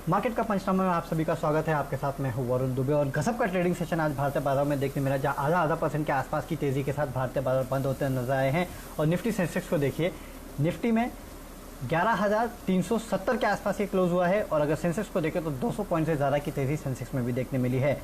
Market का पंचनामा में आप सभी का स्वागत है। आपके साथ मैं हूं वरुण दुबे और गजब का ट्रेडिंग सेशन आज भारतीय बाजार में देखने मिला, जहां आधा परसेंट के आसपास की तेजी के साथ भारतीय बाजार बंद होते नजर आए हैं। और निफ्टी सेंसेक्स को देखिए, निफ्टी में 11,370 के आसपास ये क्लोज हुआ है। और अगर सेंसेक्स को देखें तो 200 पॉइंट से ज़्यादा की तेजी सेंसेक्स में भी देखने मिली है।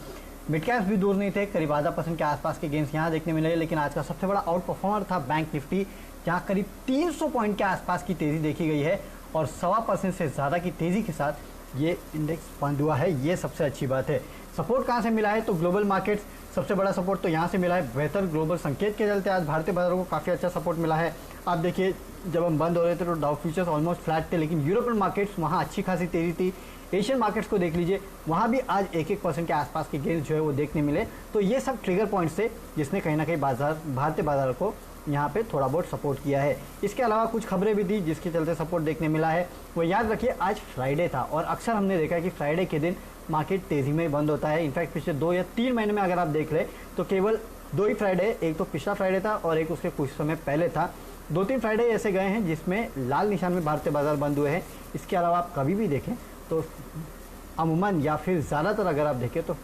मिड कैप्स भी दूर नहीं थे, करीब आधा परसेंट के आसपास के गेंस यहाँ देखने मिले। लेकिन आज का सबसे बड़ा आउट परफॉर्मर था बैंक निफ्टी, जहाँ करीब 300 पॉइंट के आसपास की तेजी देखी गई है और 1.25% से ज़्यादा की तेजी के साथ ये इंडेक्स बंद हुआ है। ये सबसे अच्छी बात है। सपोर्ट कहाँ से मिला है तो ग्लोबल मार्केट्स, सबसे बड़ा सपोर्ट तो यहाँ से मिला है। बेहतर ग्लोबल संकेत के चलते आज भारतीय बाजारों को काफ़ी अच्छा सपोर्ट मिला है। आप देखिए, जब हम बंद हो रहे थे तो डाउ फ्यूचर्स ऑलमोस्ट फ्लैट थे, लेकिन यूरोपियन मार्केट्स वहाँ अच्छी खासी तेजी थी। एशियन मार्केट्स को देख लीजिए, वहाँ भी आज 1% के आसपास के गेंस जो है वो देखने मिले। तो ये सब ट्रिगर पॉइंट्स थे जिसने कहीं ना कहीं भारतीय बाजार को यहाँ पे थोड़ा बहुत सपोर्ट किया है। इसके अलावा कुछ खबरें भी थी जिसके चलते सपोर्ट देखने मिला है। वो याद रखिए, आज फ्राइडे था और अक्सर हमने देखा है कि फ्राइडे के दिन मार्केट तेजी में बंद होता है। इनफैक्ट पिछले 2 या 3 महीने में अगर आप देख रहे तो केवल 2 ही फ्राइडे, एक तो पिछला फ्राइडे था और एक उसके कुछ समय पहले था। 2-3 फ्राइडे ऐसे गए हैं जिसमें लाल निशान में भारतीय बाजार बंद हुए हैं। इसके अलावा आप कभी भी देखें तो अमूमन या फिर ज़्यादातर अगर आप देखें तो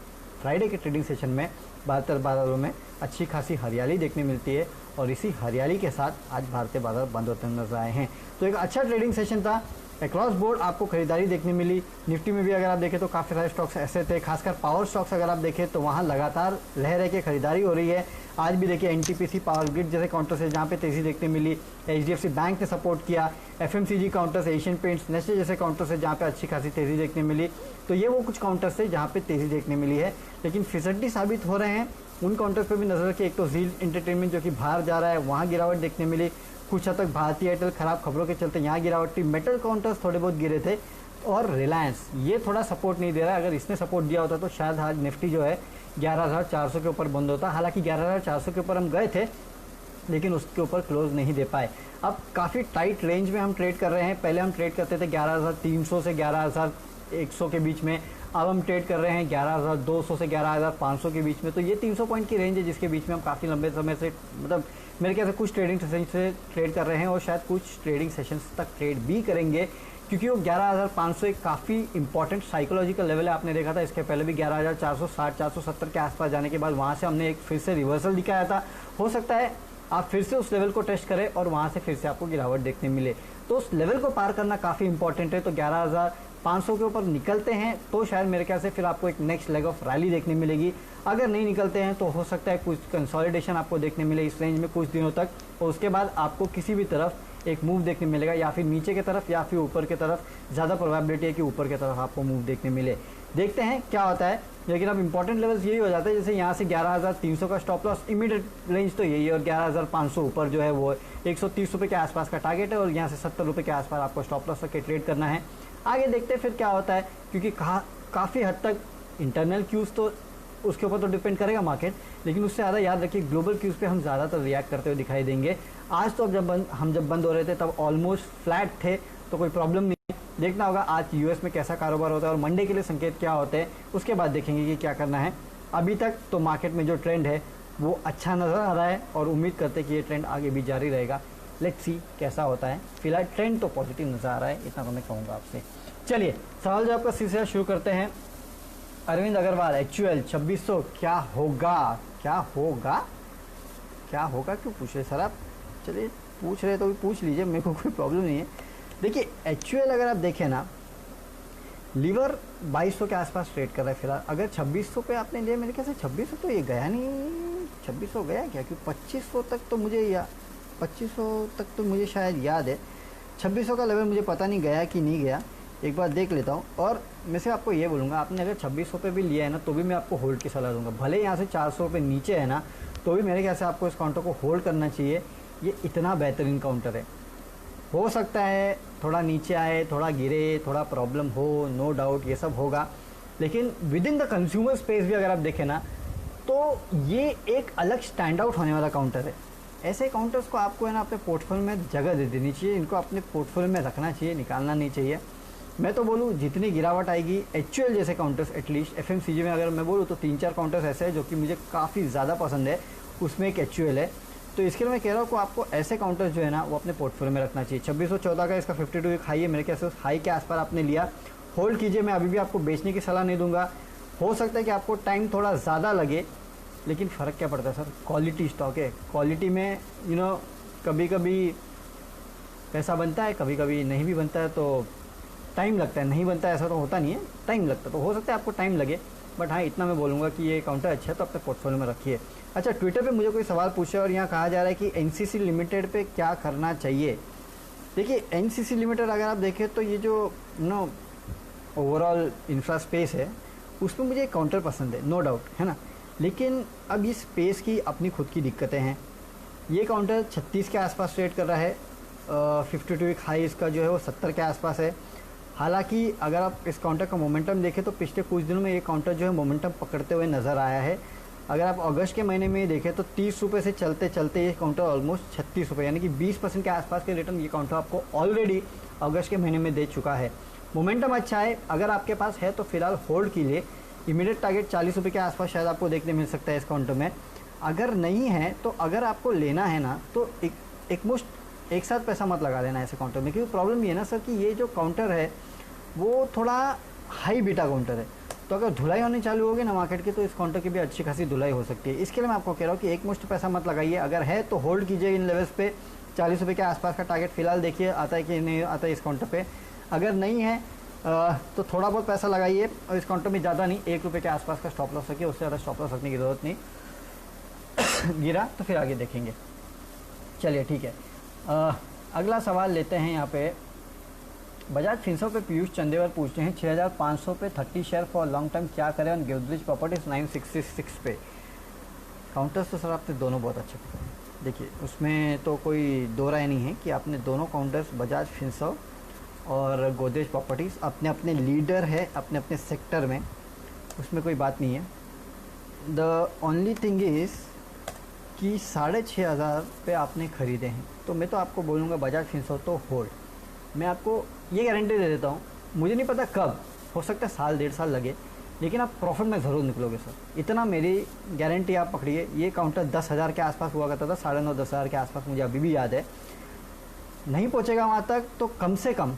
फ्राइडे के ट्रेडिंग सेशन में भारतीय बाजारों में अच्छी खासी हरियाली देखने मिलती है। और इसी हरियाली के साथ आज भारतीय बाजार बंद होते नजर आए हैं। तो एक अच्छा ट्रेडिंग सेशन था। अक्रॉस बोर्ड आपको खरीदारी देखने मिली। निफ्टी में भी अगर आप देखें तो काफ़ी सारे स्टॉक्स ऐसे थे, खासकर पावर स्टॉक्स अगर आप देखें तो वहाँ लगातार लहर के खरीदारी हो रही है। आज भी देखिए एनटीपीसी, पावर ग्रिड जैसे काउंटर से जहाँ पे तेजी देखने मिली। एचडीएफसी बैंक ने सपोर्ट किया। एफएमसीजी काउंटर से, एशियन पेंट्स, नेस्ले जैसे काउंटर से जहाँ पे अच्छी खासी तेजी देखने मिली। तो ये वो कुछ काउंटर से जहाँ पे तेजी देखने मिली है, लेकिन फिसड्डी साबित हो रहे हैं। उन काउंटर्स पे भी नजर रखिए। एक तो जील एंटरटेनमेंट जो कि बाहर जा रहा है, वहाँ गिरावट देखने मिली। कुछ हद तक भारती एयरटेल खराब खबरों के चलते यहाँ गिरावट थी। मेटल काउंटर्स थोड़े बहुत गिरे थे और रिलायंस ये थोड़ा सपोर्ट नहीं दे रहा है। अगर इसने सपोर्ट दिया होता तो शायद आज निफ्टी जो है 11,400 के ऊपर बंद होता। हालांकि 11,400 के ऊपर हम गए थे, लेकिन उसके ऊपर क्लोज नहीं दे पाए। अब काफ़ी टाइट रेंज में हम ट्रेड कर रहे हैं। पहले हम ट्रेड करते थे 11,300 से 11,100 के बीच में। अब हम ट्रेड कर रहे हैं 11,200 से 11,500 के बीच में। तो ये 300 पॉइंट की रेंज है जिसके बीच में हम काफ़ी लंबे समय से, मतलब मेरे ख्याल से कुछ ट्रेडिंग सेशन से ट्रेड कर रहे हैं और शायद कुछ ट्रेडिंग सेशंस तक ट्रेड भी करेंगे, क्योंकि वो 11,500 एक काफ़ी इंपॉर्टेंट साइकोलॉजिकल लेवल है। आपने देखा था इसके पहले भी 11,460, 470 के आसपास जाने के बाद वहाँ से हमने एक फिर से रिवर्सल दिखाया था। हो सकता है आप फिर से उस लेवल को टेस्ट करें और वहाँ से फिर से आपको गिरावट देखने मिले। तो उस लेवल को पार करना काफ़ी इंपॉर्टेंट है। तो 11,500 के ऊपर निकलते हैं तो शायद मेरे ख्याल से फिर आपको एक नेक्स्ट लेग ऑफ रैली देखने मिलेगी। अगर नहीं निकलते हैं तो हो सकता है कुछ कंसोलिडेशन आपको देखने मिले इस रेंज में कुछ दिनों तक, और उसके बाद आपको किसी भी तरफ एक मूव देखने मिलेगा, या फिर नीचे की तरफ या फिर ऊपर की तरफ। ज़्यादा प्रोबेबिलिटी है कि ऊपर की तरफ आपको मूव देखने मिले। देखते हैं क्या होता है। लेकिन अब इंपॉर्टेंट लेवल्स यही हो जाते हैं, जैसे यहाँ से 11,300 का स्टॉप लॉस, इमीडिएट रेंज तो यही है, और 11,500 ऊपर जो है वो 130 रुपये के आसपास का टारगेट है, और यहाँ से 70 रुपये के आसपास आपको स्टॉप लॉस रख ट्रेड करना है। आगे देखते हैं फिर क्या होता है, क्योंकि काफ़ी हद तक इंटरनल क्यूज़ तो उसके ऊपर तो डिपेंड करेगा मार्केट, लेकिन उससे ज़्यादा याद रखिए ग्लोबल क्यूज़ पे हम ज़्यादातर रिएक्ट करते हुए दिखाई देंगे। आज तो अब जब बंद हो रहे थे तब ऑलमोस्ट फ्लैट थे, तो कोई प्रॉब्लम नहीं है। देखना होगा आज यूएस में कैसा कारोबार होता है और मंडे के लिए संकेत क्या होते हैं, उसके बाद देखेंगे कि क्या करना है। अभी तक तो मार्केट में जो ट्रेंड है वो अच्छा नज़र आ रहा है और उम्मीद करते हैं कि ये ट्रेंड आगे भी जारी रहेगा। लेट्स सी कैसा होता है। फिलहाल ट्रेंड तो पॉजिटिव नज़र आ रहा है, इतना तो मैं कहूँगा आपसे। चलिए सवाल जवाब का सिलसिला शुरू करते हैं। अरविंद अग्रवाल, एक्चुअल 2600 क्या होगा? क्या होगा क्यों पूछ रहे सर आप? चलिए पूछ रहे तो भी पूछ लीजिए, मेरे को कोई प्रॉब्लम नहीं है। देखिए एक्चुअल अगर आप देखें ना, लीवर 2200 के आसपास ट्रेड कर रहा है फिलहाल। अगर 2600 पे आपने लिया, मेरे ख्याल से 2600 तो ये गया नहीं। 2600 गया क्या? क्योंकि 2500 तक तो मुझे शायद याद है। 2600 का लेवल मुझे पता नहीं गया कि नहीं गया, एक बार देख लेता हूँ। और मैं से आपको ये बोलूँगा, आपने अगर 2600 पे भी लिया है ना, तो भी मैं आपको होल्ड की सलाह दूंगा। भले यहाँ से 400 रुपये नीचे है ना, तो भी मेरे ख्याल से आपको इस काउंटर को होल्ड करना चाहिए। ये इतना बेहतरीन काउंटर है। हो सकता है थोड़ा नीचे आए, थोड़ा गिरे, थोड़ा प्रॉब्लम हो, नो डाउट ये सब होगा, लेकिन with in the consumer space भी अगर आप देखें ना, तो ये एक अलग स्टैंड आउट होने वाला काउंटर है। ऐसे काउंटर्स को आपको है ना अपने पोर्टफोलियो में जगह दे देनी चाहिए, इनको अपने पोर्टफोलियो में रखना चाहिए, निकालना नहीं चाहिए। मैं तो बोलूँ जितनी गिरावट आएगी, एक्चुअल जैसे काउंटर्स, एटलीस्ट एफएमसीजी में अगर मैं बोलूँ तो 3-4 काउंटर्स ऐसे हैं जो कि मुझे काफ़ी ज़्यादा पसंद है, उसमें एक एक्चुअल है। तो इसके लिए मैं कह रहा हूँ कि आपको ऐसे काउंटर्स जो है ना वो अपने पोर्टफोलियो में रखना चाहिए। 2614 का इसका 52 वीक हाई है, मेरे ख्याल से उस हाई के आसपास आपने लिया होल्ड कीजिए, मैं अभी भी आपको बेचने की सलाह नहीं दूंगा। हो सकता है कि आपको टाइम थोड़ा ज़्यादा लगे, लेकिन फ़र्क क्या पड़ता है सर, क्वालिटी स्टॉक है। क्वालिटी में कभी कभी पैसा बनता है, कभी कभी नहीं भी बनता है, तो टाइम लगता है। नहीं बनता है ऐसा तो होता नहीं है, टाइम लगता है। तो हो सकता है आपको टाइम लगे, बट हाँ इतना मैं बोलूँगा कि ये काउंटर अच्छा है तो अपने पोर्टफोलियो में रखिए। अच्छा, ट्विटर पे मुझे कोई सवाल पूछा और यहाँ कहा जा रहा है कि एनसीसी लिमिटेड पे क्या करना चाहिए। देखिए एनसीसी लिमिटेड अगर आप देखें तो ये जो ओवरऑल इंफ्रा स्पेस है उसमें मुझे एक काउंटर पसंद है, नो डाउट, है ना। लेकिन अब इस स्पेस की अपनी खुद की दिक्कतें हैं। ये काउंटर 36 के आसपास ट्रेड कर रहा है, 52 वीक हाई इसका जो है वो 70 के आसपास है। हालांकि अगर आप इस काउंटर का मोमेंटम देखें तो पिछले कुछ दिनों में ये काउंटर जो है मोमेंटम पकड़ते हुए नज़र आया है। अगर आप अगस्त के महीने में देखें तो 30 रुपये से चलते चलते ये काउंटर ऑलमोस्ट 36 रुपये, यानी कि 20% के आसपास के रिटर्न ये काउंटर आपको ऑलरेडी अगस्त के महीने में दे चुका है। मोमेंटम अच्छा है, अगर आपके पास है तो फिलहाल होल्ड कीजिए। इमीडिएट टारगेट 40 रुपये के आसपास शायद आपको देखने मिल सकता है इस काउंटर में। अगर नहीं है तो अगर आपको लेना है ना तो एक साथ पैसा मत लगा लेना ऐसे काउंटर में, क्योंकि प्रॉब्लम ये है ना सर कि ये जो काउंटर है वो थोड़ा हाई बीटा काउंटर है। तो अगर धुलाई होनी चालू होगी ना मार्केट की तो इस काउंटर की भी अच्छी खासी धुलाई हो सकती है। इसके लिए मैं आपको कह रहा हूँ कि एक मुश्त पैसा मत लगाइए। अगर है तो होल्ड कीजिए इन लेवल्स पे। 40 रुपये के आसपास का टारगेट फिलहाल देखिए आता है कि नहीं आता है इस काउंटर पे। अगर नहीं है तो थोड़ा बहुत पैसा लगाइए, और इस काउंटर में ज़्यादा नहीं, 1 रुपये के आसपास का स्टॉप लॉस रखिए, उससे ज़्यादा स्टॉप लॉस रखने की ज़रूरत नहीं। गिरा तो फिर आगे देखेंगे। चलिए ठीक है, अगला सवाल लेते हैं। यहाँ पे बजाज फिनसर्व पे पीयूष चंदेवर पूछते हैं 6500 पे 30 शेयर फॉर लॉन्ग टर्म क्या करें, और गोदरेज प्रॉपर्टीज 966 पे। काउंटर्स तो सर आपने दोनों बहुत अच्छे पकड़े हैं। देखिए उसमें तो कोई दो राय नहीं है कि आपने दोनों काउंटर्स बजाज फिनसर्व और गोदरेज प्रॉपर्टीज़ अपने अपने लीडर है अपने अपने सेक्टर में, उसमें कोई बात नहीं है। द ओनली थिंग इज़ कि 6500 पे आपने ख़रीदे हैं, तो मैं तो आपको बोलूँगा बजाज फिनसर्व तो होल्ड। मैं आपको ये गारंटी दे देता हूँ, मुझे नहीं पता कब, हो सकता है साल 1.5 साल लगे, लेकिन आप प्रॉफिट में ज़रूर निकलोगे सर, इतना मेरी गारंटी आप पकड़िए। ये काउंटर 10,000 के आसपास हुआ करता था, 9,500-10,000 के आसपास, मुझे अभी भी याद है। नहीं पहुँचेगा वहाँ तक तो कम से कम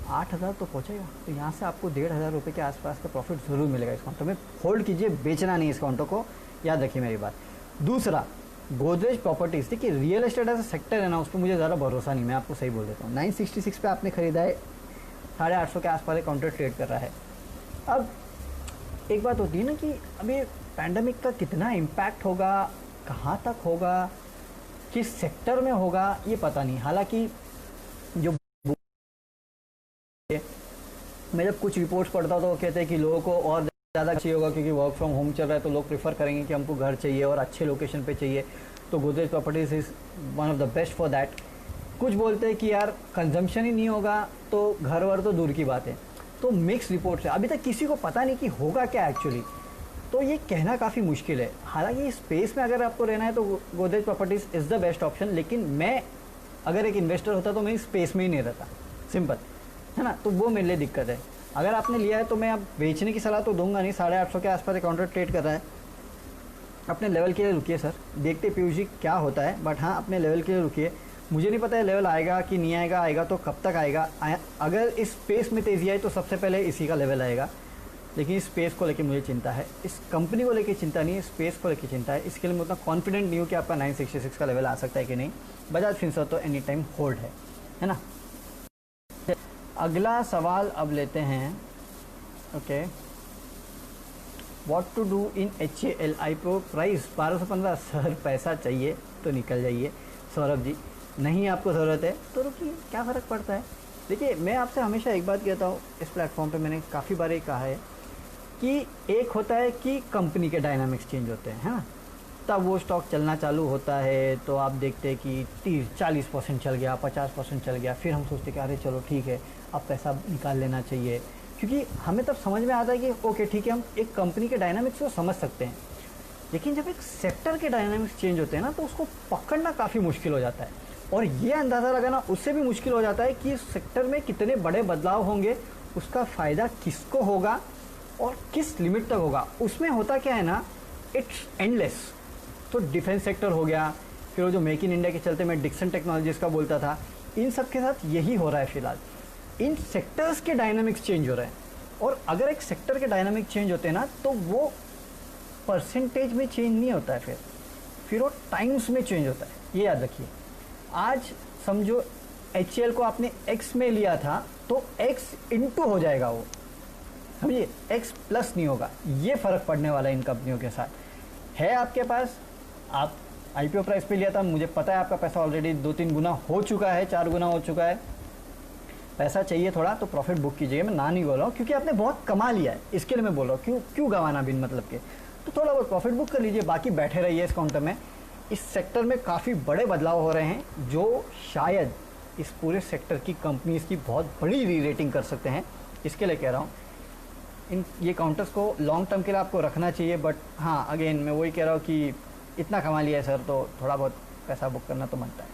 8,000 तो पहुँचेगा, तो यहाँ से आपको 1,500 रुपये के आसपास का प्रॉफिट ज़रूर मिलेगा इस काउंटर में। होल्ड कीजिए, बेचना नहीं इस काउंटर को, याद रखिए मेरी बात। दूसरा, गोदरेज प्रॉपर्टीज़, देखिए रियल एस्टेट ऐसा सेक्टर है ना, उस पर मुझे ज़्यादा भरोसा नहीं, मैं आपको सही बोल देता हूँ। 966 पे आपने ख़रीदा है, 850 के आसपास काउंटर ट्रेड कर रहा है। अब एक बात होती है ना कि अभी पैंडमिक का कितना इम्पैक्ट होगा, कहाँ तक होगा, किस सेक्टर में होगा, ये पता नहीं। हालांकि जो मैं जब कुछ रिपोर्ट्स पढ़ता हूँ तो वो कहते हैं कि लोगों को और ज़्यादा चाहिए होगा, क्योंकि वर्क फ्रॉम होम चल रहा है तो लोग प्रेफर करेंगे कि हमको घर चाहिए और अच्छे लोकेशन पे चाहिए, तो Godrej properties is one of the best for that. कुछ बोलते हैं कि यार कंजम्पशन ही नहीं होगा तो घर वर तो दूर की बात है। तो मिक्स रिपोर्ट्स है, अभी तक किसी को पता नहीं कि होगा क्या एक्चुअली, तो ये कहना काफ़ी मुश्किल है। हालांकि इस स्पेस में अगर आपको रहना है तो Godrej properties is the best option, लेकिन मैं अगर एक इन्वेस्टर होता तो मैं इस स्पेस में ही नहीं रहता, सिंपल है ना। तो वो मेरे लिए दिक्कत है। अगर आपने लिया है तो मैं अब बेचने की सलाह तो दूंगा नहीं। 850 के आसपास काउंटर ट्रेड कर रहा है, अपने लेवल के लिए रुकिए सर, देखते पीयूष जी क्या होता है, बट हाँ अपने लेवल के लिए रुकिए। मुझे नहीं पता है लेवल आएगा कि नहीं आएगा, आएगा तो कब तक आएगा। अगर इस स्पेस में तेज़ी आई तो सबसे पहले इसी का लेवल आएगा, लेकिन इस स्पेस को लेकर मुझे चिंता है, इस कंपनी को लेकर चिंता नहीं है, स्पेस को लेकर चिंता है। इसके लिए मैं उतना कॉन्फिडेंट नहीं हूँ कि आपका 966 का लेवल आ सकता है कि नहीं। बजाज फिनसर्व तो एनी टाइम होल्ड है ना। अगला सवाल अब लेते हैं। Okay, what to do in HALI pro, price 1215। Sir पैसा चाहिए तो निकल जाइए सौरभ जी, नहीं आपको ज़रूरत है तो रुकिए, क्या फ़र्क पड़ता है। देखिए मैं आपसे हमेशा एक बात कहता हूँ, इस प्लेटफॉर्म पे मैंने काफ़ी बार ये कहा है कि एक होता है कि कंपनी के डायनामिक्स चेंज होते हैं, है ना, तब वो स्टॉक चलना चालू होता है तो आप देखते हैं कि 30-40% चल गया, 50% चल गया, फिर हम सोचते कि अरे चलो ठीक है अब पैसा निकाल लेना चाहिए, क्योंकि हमें तब समझ में आता है कि ओके ठीक है हम एक कंपनी के डायनामिक्स को समझ सकते हैं। लेकिन जब एक सेक्टर के डायनामिक्स चेंज होते हैं ना तो उसको पकड़ना काफ़ी मुश्किल हो जाता है, और ये अंदाज़ा लगाना उससे भी मुश्किल हो जाता है कि इस सेक्टर में कितने बड़े बदलाव होंगे, उसका फ़ायदा किसको होगा और किस लिमिट तक होगा। उसमें होता क्या है ना, इट्स एंडलेस। तो डिफेंस सेक्टर हो गया, फिर वो जो मेक इन इंडिया के चलते मैं डिक्सन टेक्नोलॉजीज का बोलता था, इन सब के साथ यही हो रहा है फिलहाल। इन सेक्टर्स के डायनामिक्स चेंज हो रहे हैं, और अगर एक सेक्टर के डायनामिक चेंज होते हैं ना, तो वो परसेंटेज में चेंज नहीं होता है, फिर वो टाइम्स में चेंज होता है, ये याद रखिए। आज समझो HCL को आपने x में लिया था तो x इंटू हो जाएगा, वो समझिए, x प्लस नहीं होगा। ये फर्क पड़ने वाला है इन कंपनियों के साथ। है आपके पास, आप IPO प्राइस पे लिया था, मुझे पता है आपका पैसा ऑलरेडी 2-3 गुना हो चुका है, 4 गुना हो चुका है। पैसा चाहिए थोड़ा तो प्रॉफिट बुक कीजिए, मैं ना नहीं बोल रहा हूँ, क्योंकि आपने बहुत कमा लिया है, इसके लिए मैं बोल रहा हूँ। क्यों गंवाना बिन मतलब के, तो थोड़ा बहुत प्रॉफिट बुक कर लीजिए, बाकी बैठे रहिए इस काउंटर में। इस सेक्टर में काफ़ी बड़े बदलाव हो रहे हैं जो शायद इस पूरे सेक्टर की कंपनीज की बहुत बड़ी री रेटिंग कर सकते हैं, इसके लिए कह रहा हूँ। ये काउंटर्स को लॉन्ग टर्म के लिए आपको रखना चाहिए, बट हाँ अगेन मैं वही कह रहा हूँ कि इतना कमा लिया है सर, तो थोड़ा बहुत पैसा बुक करना तो बनता है।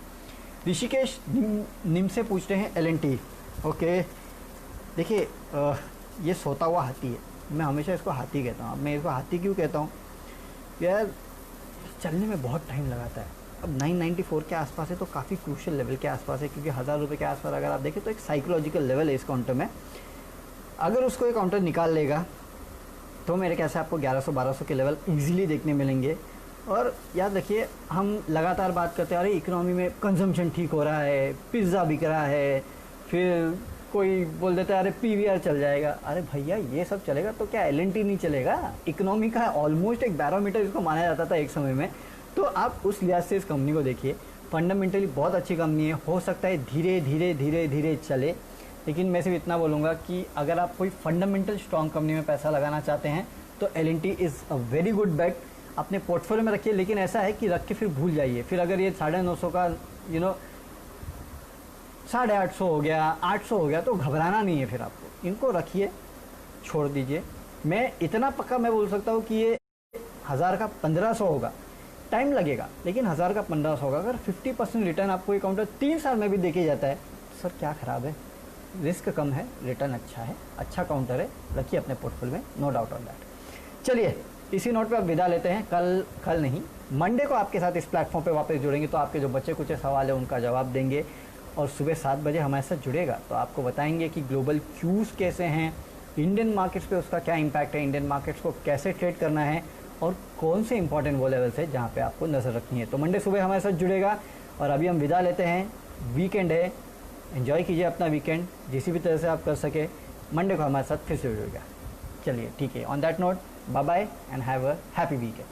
ऋषिकेश निम से पूछते हैं L&T। ओके, देखिए ये सोता हुआ हाथी है, मैं हमेशा इसको हाथी कहता हूँ। अब मैं इसको हाथी क्यों कहता हूँ, यार चलने में बहुत टाइम लगाता है। अब 994 के आसपास है तो काफ़ी क्रूशियल लेवल के आसपास है, क्योंकि 1000 रुपये के आसपास अगर आप देखें तो एक साइकोलॉजिकल लेवल है इस काउंटर में। अगर उसको ये काउंटर निकाल लेगा तो मेरे ख्याल से आपको 1100-1200 के लेवल इजीली देखने मिलेंगे। और याद रखिए, हम लगातार बात करते हैं अरे इकोनॉमी में कंजम्पशन ठीक हो रहा है, पिज़्ज़ा बिक रहा है, फिर कोई बोल देता है अरे PVR चल जाएगा। अरे भैया ये सब चलेगा तो क्या L&T नहीं चलेगा? इकोनॉमी का ऑलमोस्ट एक बैरोमीटर इसको माना जाता था एक समय में। तो आप उस लिहाज से इस कंपनी को देखिए, फंडामेंटली बहुत अच्छी कंपनी है। हो सकता है धीरे धीरे धीरे धीरे चले, लेकिन मैं सिर्फ इतना बोलूँगा कि अगर आप कोई फंडामेंटल स्ट्रॉन्ग कंपनी में पैसा लगाना चाहते हैं तो L&T is a very good bet. अपने पोर्टफोलियो में रखिए, लेकिन ऐसा है कि रख के फिर भूल जाइए। फिर अगर ये 950 का 850 हो गया, 800 हो गया तो घबराना नहीं है। फिर आपको इनको रखिए, छोड़ दीजिए। मैं इतना पक्का मैं बोल सकता हूँ कि ये 1000 का 1500 होगा, टाइम लगेगा, लेकिन 1000 का 1500 होगा। अगर 50% रिटर्न आपको ये काउंटर 3 साल में भी देके जाता है, सर क्या ख़राब है? रिस्क कम है, रिटर्न अच्छा है, अच्छा काउंटर है, रखिए अपने पोर्टफोलियो में, नो डाउट ऑन दैट। चलिए इसी नोट पे आप विदा लेते हैं। कल नहीं, मंडे को आपके साथ इस प्लेटफॉर्म पे वापस जुड़ेंगे, तो आपके जो बचे कुछ सवाल है उनका जवाब देंगे। और सुबह 7 बजे हमारे साथ जुड़ेगा तो आपको बताएंगे कि ग्लोबल क्यूज़ कैसे हैं, इंडियन मार्केट्स पे उसका क्या इम्पैक्ट है, इंडियन मार्केट्स को कैसे ट्रेड करना है, और कौन से इंपॉर्टेंट वो लेवल्स है जहाँ पे आपको नज़र रखनी है। तो मंडे सुबह हमारे साथ जुड़ेगा। और अभी हम विदा लेते हैं, वीकेंड है, एंजॉय कीजिए अपना वीकेंड जिसी भी तरह से आप कर सके। मंडे को हमारे साथ फिर से जुड़ेगा। चलिए ठीक है, on that note, bye bye and have a happy weekend.